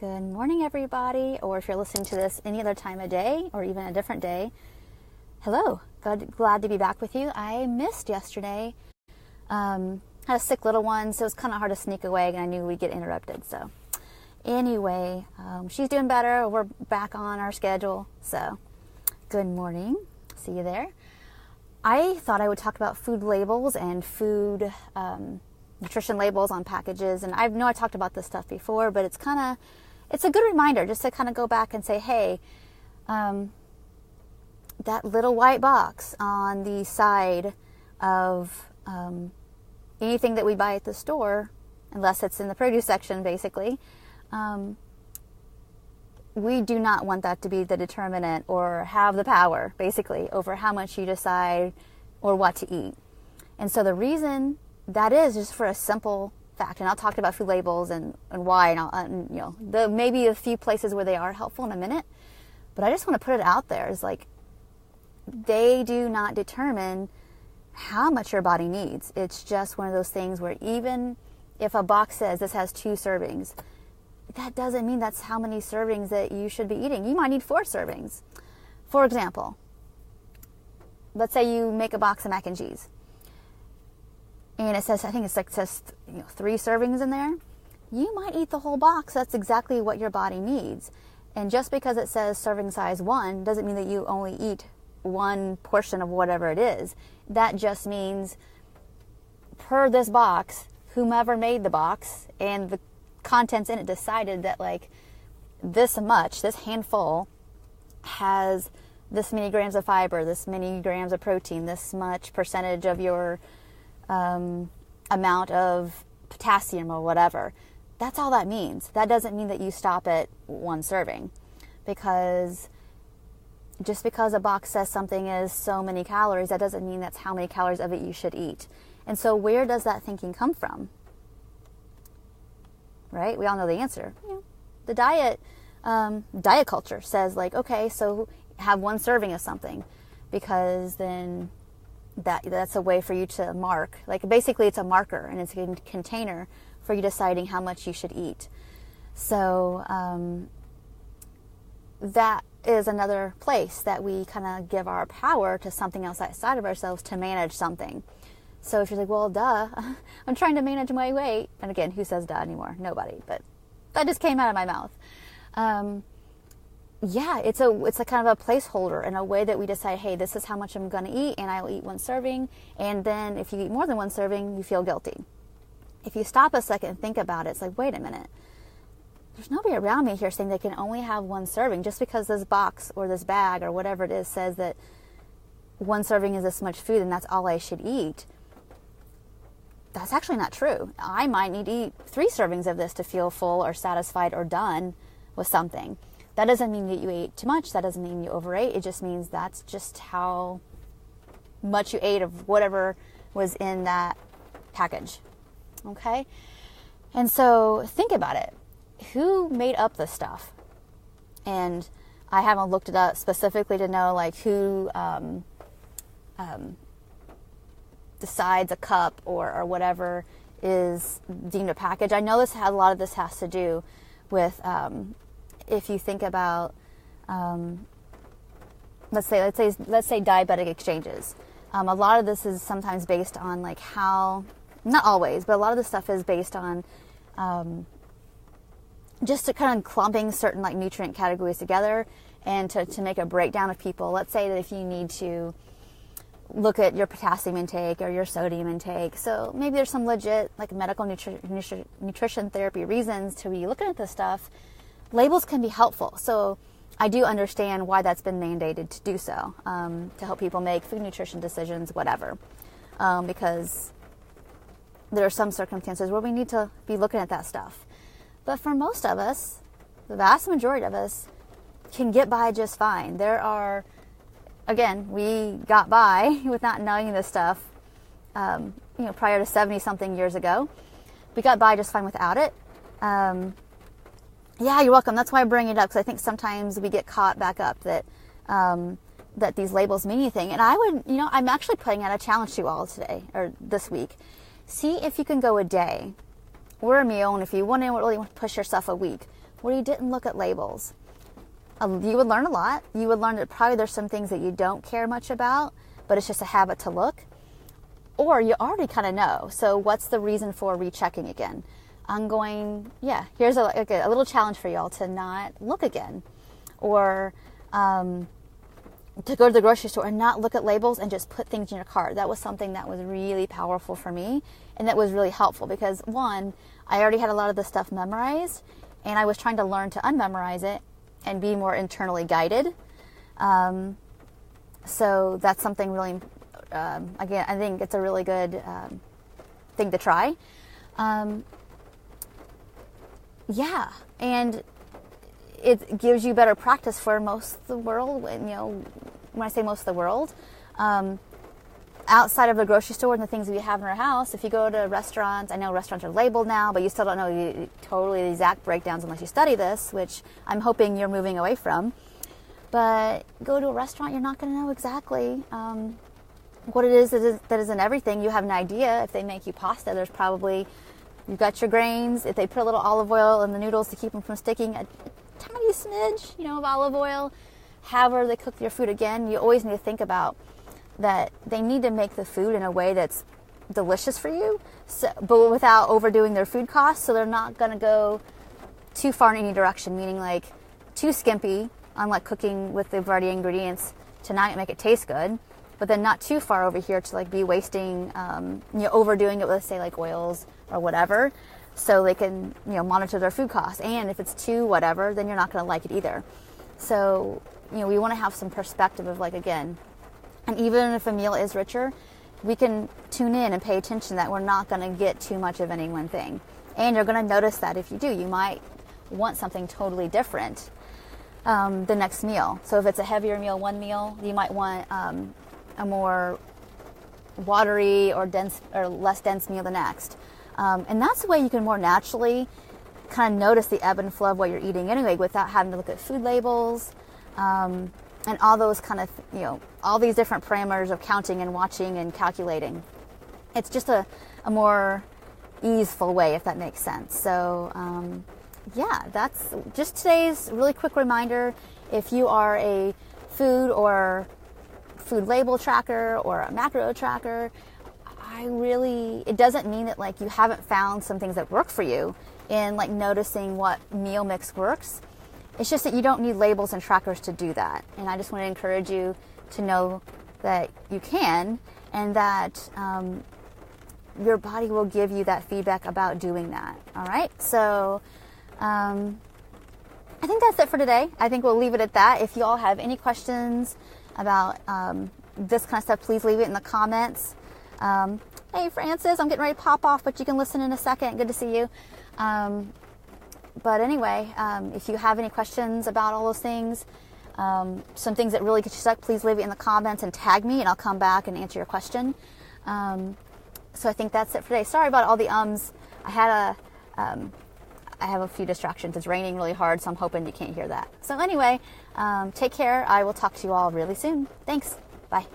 Good morning, everybody, or if you're listening to this any other time of day or even a different day, hello. Glad to be back with you. I missed yesterday. Had a sick little one, so it was kind of hard to sneak away, and I knew we'd get interrupted. So anyway, she's doing better. We're back on our schedule, so good morning. See you there. I thought I would talk about food labels and food nutrition labels on packages, and I know I talked about this stuff before, but it's a good reminder just to kind of go back and say, hey, that little white box on the side of anything that we buy at the store, unless it's in the produce section, basically, we do not want that to be the determinant or have the power, basically, over how much you decide or what to eat. And so the reason that is just for a simple fact, and I'll talk about food labels and why, and maybe a few places where they are helpful in a minute, but I just want to put it out there is like, they do not determine how much your body needs. It's just one of those things where even if a box says this has 2 servings, that doesn't mean that's how many servings that you should be eating. You might need 4 servings. For example, let's say you make a box of mac and cheese, and it says, I think it says 3 servings in there. You might eat the whole box. That's exactly what your body needs. And just because it says serving size 1 doesn't mean that you only eat 1 portion of whatever it is. That just means per this box, whomever made the box and the contents in it decided that like this handful has this many grams of fiber, this many grams of protein, this much percentage of your amount of potassium or whatever. That's all that means. That doesn't mean that you stop at 1 serving, because just because a box says something is so many calories, that doesn't mean that's how many calories of it you should eat. And so where does that thinking come from? Right? We all know the answer. The diet culture says like, okay, so have 1 serving of something, because then that's a way for you to mark. Like basically it's a marker, and it's a container for you deciding how much you should eat. So that is another place that we kind of give our power to something else outside of ourselves to manage something. So if you're like, well, duh, I'm trying to manage my weight. And again, who says duh anymore? Nobody. But that just came out of my mouth. It's a kind of a placeholder and a way that we decide, hey, this is how much I'm going to eat, and I'll eat 1 serving. And then if you eat more than 1 serving, you feel guilty. If you stop a second and think about it, it's like, wait a minute. There's nobody around me here saying they can only have 1 serving. Just because this box or this bag or whatever it is says that 1 serving is this much food and that's all I should eat, that's actually not true. I might need to eat 3 servings of this to feel full or satisfied or done with something. That doesn't mean that you ate too much. That doesn't mean you overate. It just means that's just how much you ate of whatever was in that package. Okay? And so think about it. Who made up this stuff? And I haven't looked it up specifically to know like who decides a cup or whatever is deemed a package. I know a lot of this has to do with if you think about let's say diabetic exchanges. A lot of this is sometimes based on like how, not always, but a lot of the stuff is based on just to kind of clumping certain like nutrient categories together and to make a breakdown of people. Let's say that if you need to look at your potassium intake or your sodium intake, so maybe there's some legit like medical nutrition therapy reasons to be looking at this stuff. Labels can be helpful. So I do understand why that's been mandated to do so, to help people make food nutrition decisions, whatever, because there are some circumstances where we need to be looking at that stuff. But for most of us, the vast majority of us can get by just fine. Again, we got by with not knowing this stuff, prior to 70-something years ago. We got by just fine without it. Yeah, you're welcome. That's why I bring it up, because I think sometimes we get caught back up that these labels mean anything. And I'm actually putting out a challenge to you all today, or this week. See if you can go a day or a meal, and if you want to really push yourself a week where you didn't look at labels, you would learn a lot. You would learn that probably there's some things that you don't care much about, but it's just a habit to look. Or you already kind of know. So what's the reason for rechecking again? Here's a little challenge for y'all to not look again. Or to go to the grocery store and not look at labels and just put things in your cart. That was something that was really powerful for me, and that was really helpful because, one, I already had a lot of the stuff memorized, and I was trying to learn to unmemorize it and be more internally guided. So that's something really, again, I think it's a really good thing to try. And it gives you better practice for most of the world. When I say most of the world, outside of the grocery store and the things we have in our house, if you go to restaurants, I know restaurants are labeled now, but you still don't know totally the exact breakdowns unless you study this, which I'm hoping you're moving away from. But go to a restaurant, you're not going to know exactly what it is that is in everything. You have an idea. If they make you pasta, there's probably, you've got your grains. If they put a little olive oil in the noodles to keep them from sticking, a tiny smidge, of olive oil. However they cook your food, again, you always need to think about that they need to make the food in a way that's delicious for you, but without overdoing their food costs. So they're not going to go too far in any direction, meaning like too skimpy on like cooking with the variety of ingredients to not make it taste good, but then not too far over here to like be wasting, overdoing it with, say, like oils or whatever, so they can, monitor their food costs. And if it's too whatever, then you're not going to like it either. So, we want to have some perspective of like, again, and even if a meal is richer, we can tune in and pay attention that we're not going to get too much of any one thing. And you're going to notice that if you do, you might want something totally different the next meal. So if it's a heavier meal, one meal, you might want a more watery or dense or less dense meal the next. And that's the way you can more naturally kind of notice the ebb and flow of what you're eating anyway, without having to look at food labels and all those kind of, all these different parameters of counting and watching and calculating. It's just a more easeful way, if that makes sense. So, that's just today's really quick reminder. If you are a food or food label tracker or a macro tracker, it doesn't mean that like you haven't found some things that work for you in like noticing what meal mix works. It's just that you don't need labels and trackers to do that. And I just want to encourage you to know that you can, and that your body will give you that feedback about doing that. All right. So I think that's it for today. I think we'll leave it at that. If you all have any questions about this kind of stuff, please leave it in the comments. Hey, Francis, I'm getting ready to pop off, but you can listen in a second. Good to see you. But anyway, if you have any questions about all those things, some things that really get you stuck, please leave it in the comments and tag me, and I'll come back and answer your question. So I think that's it for today. Sorry about all the ums. I have a few distractions. It's raining really hard, so I'm hoping you can't hear that. So anyway, take care. I will talk to you all really soon. Thanks. Bye.